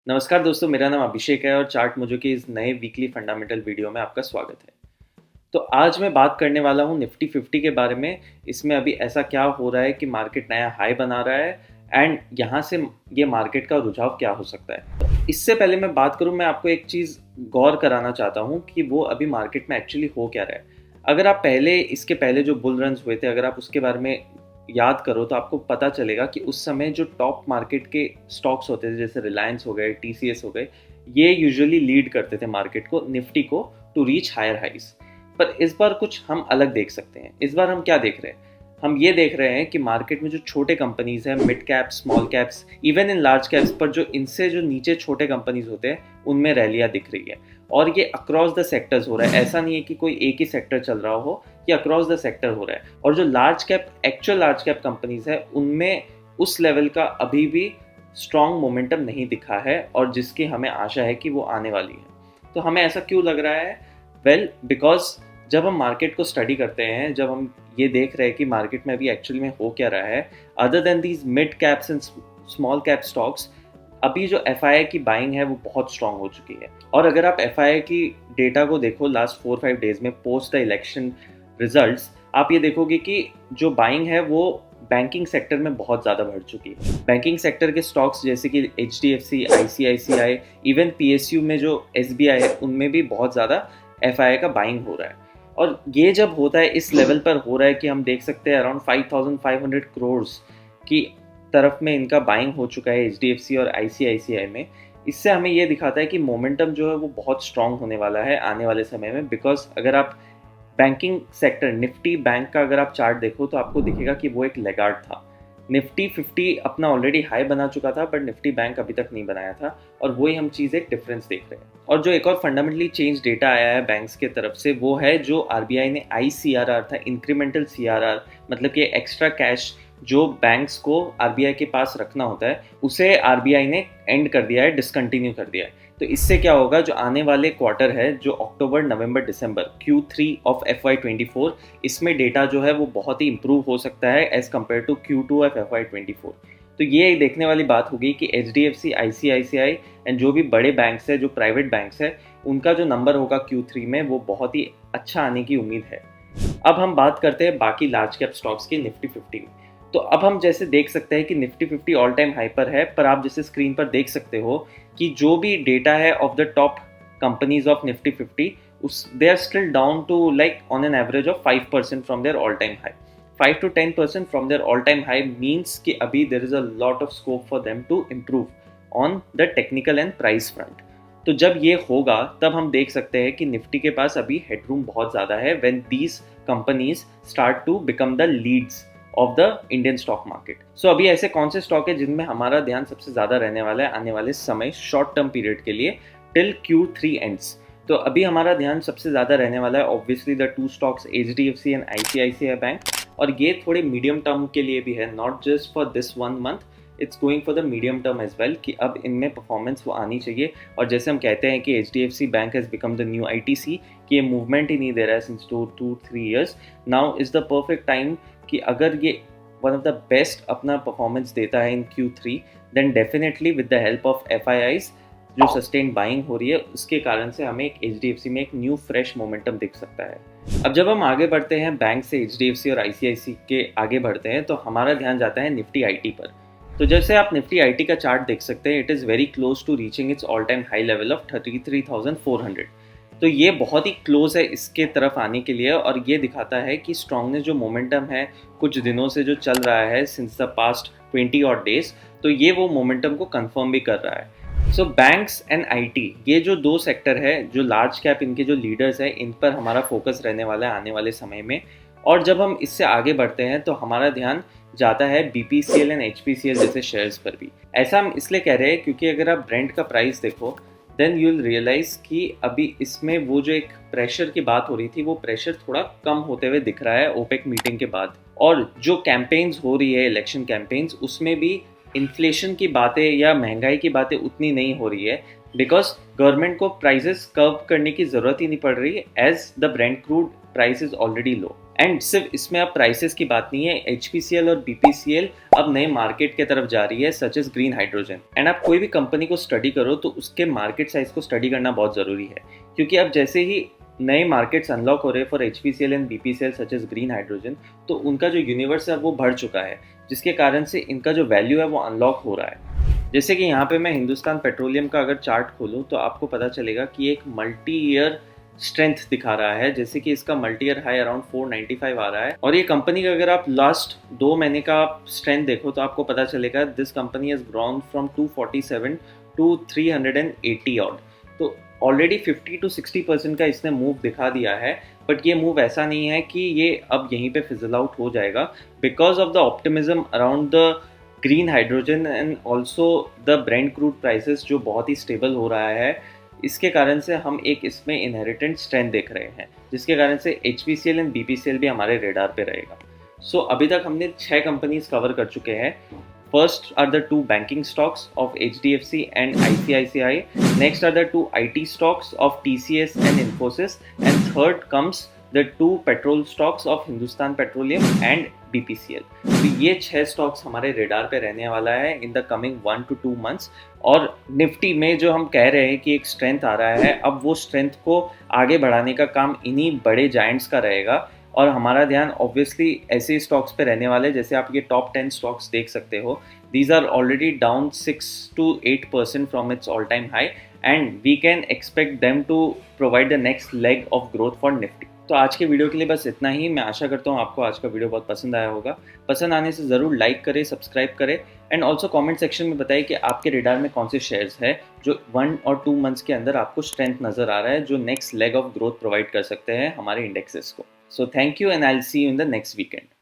नमस्कार दोस्तों, मेरा नाम अभिषेक है और चार्ट मोजो के इस नए वीकली फंडामेंटल वीडियो में आपका स्वागत है। तो आज मैं बात करने वाला हूँ निफ्टी 50 के बारे में। इसमें अभी ऐसा क्या हो रहा है कि मार्केट नया हाई बना रहा है एंड यहाँ से ये मार्केट का रुझाव क्या हो सकता है। तो इससे पहले मैं बात करूँ, मैं आपको एक चीज़ गौर कराना चाहता हूँ कि वो अभी मार्केट में एक्चुअली हो क्या रहा है। अगर आप इसके पहले जो बुल रन्स हुए थे, अगर आप उसके बारे में याद करो तो आपको पता चलेगा कि उस समय जो टॉप मार्केट के स्टॉक्स होते थे, जैसे रिलायंस हो गए, टीसीएस हो गए, ये यूजुअली लीड करते थे मार्केट को, निफ्टी को, टू रीच हायर हाइज। पर इस बार कुछ हम अलग देख सकते हैं। इस बार हम क्या देख रहे हैं? हम ये देख रहे हैं कि मार्केट में जो छोटे कंपनीज हैं, mid caps, small caps, even in large caps पर, जो इनसे जो नीचे छोटे कंपनीज होते हैं, उनमें रैलियां दिख रही है। और ये अक्रॉस द सेक्टर्स हो रहा है। ऐसा नहीं है कि कोई एक ही सेक्टर चल रहा हो, ये अक्रॉस द सेक्टर हो रहा है। और जो एक्चुअल लार्ज कैप कंपनीज है, उनमें उस लेवल का अभी भी स्ट्रॉन्ग मोमेंटम नहीं दिखा है, और जिसकी हमें आशा है कि वो आने वाली है। तो हमें ऐसा क्यों लग रहा है? बिकॉज जब हम मार्केट को स्टडी करते हैं, जब हम ये देख रहे हैं कि मार्केट में अभी एक्चुअली में हो क्या रहा है, other than these mid caps and small cap stocks, अभी जो एफआईआई की बाइंग है वो बहुत स्ट्रांग हो चुकी है। और अगर आप एफआईआई की डेटा को देखो लास्ट 4-5 डेज में पोस्ट द इलेक्शन रिजल्ट्स, आप ये देखोगे कि जो बाइंग है वो बैंकिंग सेक्टर में बहुत ज़्यादा बढ़ चुकी है। बैंकिंग सेक्टर के स्टॉक्स जैसे कि एचडीएफसी, आईसीआईसीआई, इवन पीएसयू में जो एसबीआई है, उनमें भी बहुत ज़्यादा एफआईआई का बाइंग हो रहा है। और ये जब होता है, इस लेवल पर हो रहा है कि हम देख सकते हैं अराउंड 5500 करोड़ की तरफ में इनका बाइंग हो चुका है एचडीएफसी और आईसीआईसीआई में। इससे हमें ये दिखाता है कि मोमेंटम जो है वो बहुत स्ट्रांग होने वाला है आने वाले समय में। बिकॉज अगर आप बैंकिंग सेक्टर, निफ्टी बैंक का अगर आप चार्ट देखो तो आपको दिखेगा कि वो एक लेगार्ड था। निफ्टी 50 अपना ऑलरेडी हाई बना चुका था, बट निफ्टी बैंक अभी तक नहीं बनाया था, और वही हम चीज़ एक डिफरेंस देख रहे हैं। और जो एक और फंडामेंटली चेंज डेटा आया है बैंक्स के तरफ से, वो है जो आरबीआई ने ICRR था, इंक्रीमेंटल CRR, मतलब कि एक्स्ट्रा कैश जो बैंक्स को आरबीआई के पास रखना होता है, उसे आरबीआई ने एंड कर दिया है, डिसकंटिन्यू कर दिया है। तो इससे क्या होगा, जो आने वाले क्वार्टर है, जो अक्टूबर, नवंबर, दिसंबर, Q3 ऑफ FY24, इसमें डेटा जो है वो बहुत ही इंप्रूव हो सकता है as compare to Q2 of FY24। तो ये देखने वाली बात होगी कि HDFC, ICICI एंड जो भी बड़े बैंक्स है, जो प्राइवेट बैंक्स है, उनका जो नंबर होगा Q3 में वो बहुत ही अच्छा आने की उम्मीद है। अब हम बात करते हैं बाकी लार्ज कैप स्टॉक्स की निफ्टी 50 में। तो अब हम जैसे देख सकते हैं कि निफ्टी 50 ऑल टाइम हाई पर है, पर आप जैसे स्क्रीन पर देख सकते हो कि जो भी डेटा है of the top companies of Nifty 50, they are still down to like on an average of 5% from their all time high. 5 to 10% from their all time high means कि अभी there is a lot of scope for them to improve on the technical and price front. तो जब ये होगा तब हम देख सकते हैं कि निफ्टी के पास अभी हेडरूम बहुत ज़्यादा है when these companies start to become the leads of the Indian stock market. So अभी ऐसे कौन से स्टॉक है जिनमें हमारा ध्यान सबसे ज़्यादा रहने वाला है आने वाले समय, शॉर्ट टर्म पीरियड के लिए, टिल Q3 एंड्स? तो अभी हमारा ध्यान सबसे ज़्यादा रहने वाला है obviously the two stocks HDFC and ICICI bank. और ये थोड़े मीडियम टर्म के लिए भी है, not just for this 1 month, it's going for the medium term as well, कि अब इनमें परफॉर्मेंस वो आनी चाहिए। और जैसे हम कहते हैं कि HDFC bank has become the new ITC, कि ये मूवमेंट ही नहीं दे रहा है since 2-3 years, now is the perfect time कि अगर ये वन ऑफ द बेस्ट अपना परफॉर्मेंस देता है in Q3, then definitely with the help of FIIs जो सस्टेन बाइंग हो रही है, उसके कारण से हमें एक HDFC में एक न्यू फ्रेश मोमेंटम दिख सकता है। अब जब हम आगे बढ़ते हैं, बैंक से HDFC और ICICI के आगे बढ़ते हैं, तो हमारा ध्यान जाता है निफ्टी IT पर। तो जैसे आप निफ्टी IT का चार्ट देख सकते हैं, it is very close to reaching its all time high level of 33,400। तो ये बहुत ही क्लोज है इसके तरफ आने के लिए, और ये दिखाता है कि स्ट्रॉन्गनेस जो मोमेंटम है कुछ दिनों से जो चल रहा है सिंस द पास्ट 20 और डेज, तो ये वो मोमेंटम को कंफर्म भी कर रहा है। सो बैंक्स एंड IT, ये जो दो सेक्टर है, जो लार्ज कैप इनके जो लीडर्स है, इन पर हमारा फोकस रहने वाला है आने वाले समय में। और जब हम इससे आगे बढ़ते हैं तो हमारा ध्यान जाता है BPCL एंड HPCL जैसे शेयर्स पर भी। ऐसा हम इसलिए कह रहे हैं क्योंकि अगर आप ब्रेंट का प्राइस देखो, देन यू विल रियलाइज कि अभी इसमें वो जो एक प्रेशर की बात हो रही थी, वो प्रेशर थोड़ा कम होते हुए दिख रहा है ओपेक मीटिंग के बाद। और जो कैंपेन्स हो रही है, इलेक्शन कैंपेन्स, उसमें भी इन्फ्लेशन की बातें या महंगाई की बातें उतनी नहीं हो रही है, बिकॉज गवर्नमेंट को प्राइसेस कर्व करने की ज़रूरत ही नहीं पड़ रही, as the Brent crude price is already low. And सिर्फ इसमें अब प्राइसेस की बात नहीं है, HPCL और BPCL अब नए मार्केट की तरफ जा रही है, such as green hydrogen. And आप कोई भी कंपनी को स्टडी करो तो उसके मार्केट साइज को स्टडी करना बहुत ज़रूरी है, क्योंकि अब जैसे ही नए मार्केट्स अनलॉक हो रहे हैं for HPCL and BPCL such as green hydrogen, तो उनका जो यूनिवर्स है वो बढ़ चुका है, जिसके कारण से इनका जो वैल्यू है वो अनलॉक हो रहा है। जैसे कि यहाँ पे मैं हिंदुस्तान पेट्रोलियम का अगर चार्ट खोलूँ तो आपको पता चलेगा कि एक मल्टी ईयर स्ट्रेंथ दिखा रहा है, जैसे कि इसका मल्टी ईयर हाई अराउंड 495 आ रहा है। और ये कंपनी का अगर आप लास्ट 2 महीने का स्ट्रेंथ देखो तो आपको पता चलेगा this company has grown from 247 to 380 odd. तो ऑलरेडी 50 to 60% का इसने मूव दिखा दिया है, बट ये मूव ऐसा नहीं है कि ये अब यहीं पे फिजल आउट हो जाएगा, because of the optimism around the green hydrogen and also the Brent crude prices जो बहुत ही स्टेबल हो रहा है। इसके कारण से हम एक इसमें इनहेरिटेंट स्ट्रेंथ देख रहे हैं, जिसके कारण से HPCL एंड BPCL भी हमारे रेडार पे रहेगा। सो अभी तक हमने 6 कंपनीज कवर कर चुके हैं। First are the 2 banking stocks of HDFC and ICICI. Next are the 2 IT stocks of TCS and Infosys. And third comes the 2 petrol stocks of Hindustan Petroleum and BPCL. तो ये 6 stocks हमारे radar पे रहने वाला है in the coming 1 to 2 months। और Nifty में जो हम कह रहे हैं कि एक स्ट्रेंथ आ रहा है, अब वो स्ट्रेंथ को आगे बढ़ाने का काम इन्हीं बड़े जायंट्स का रहेगा। और हमारा ध्यान ऑब्वियसली ऐसे स्टॉक्स पे रहने वाले, जैसे आप ये टॉप 10 स्टॉक्स देख सकते हो, these are already down 6 to 8% from its all time high, and we can expect them to provide the next leg of growth for Nifty. तो आज के वीडियो के लिए बस इतना ही। मैं आशा करता हूँ आपको आज का वीडियो बहुत पसंद आया होगा। पसंद आने से ज़रूर लाइक करें, सब्सक्राइब करें, एंड ऑल्सो कमेंट सेक्शन में बताइए कि आपके रेडार में कौन से शेयर्स है जो 1 और 2 मंथ्स के अंदर आपको स्ट्रेंथ नज़र आ रहा है, जो next leg of growth provide कर सकते हैं हमारे इंडेक्सेस को। So thank you and I'll see you in the next weekend.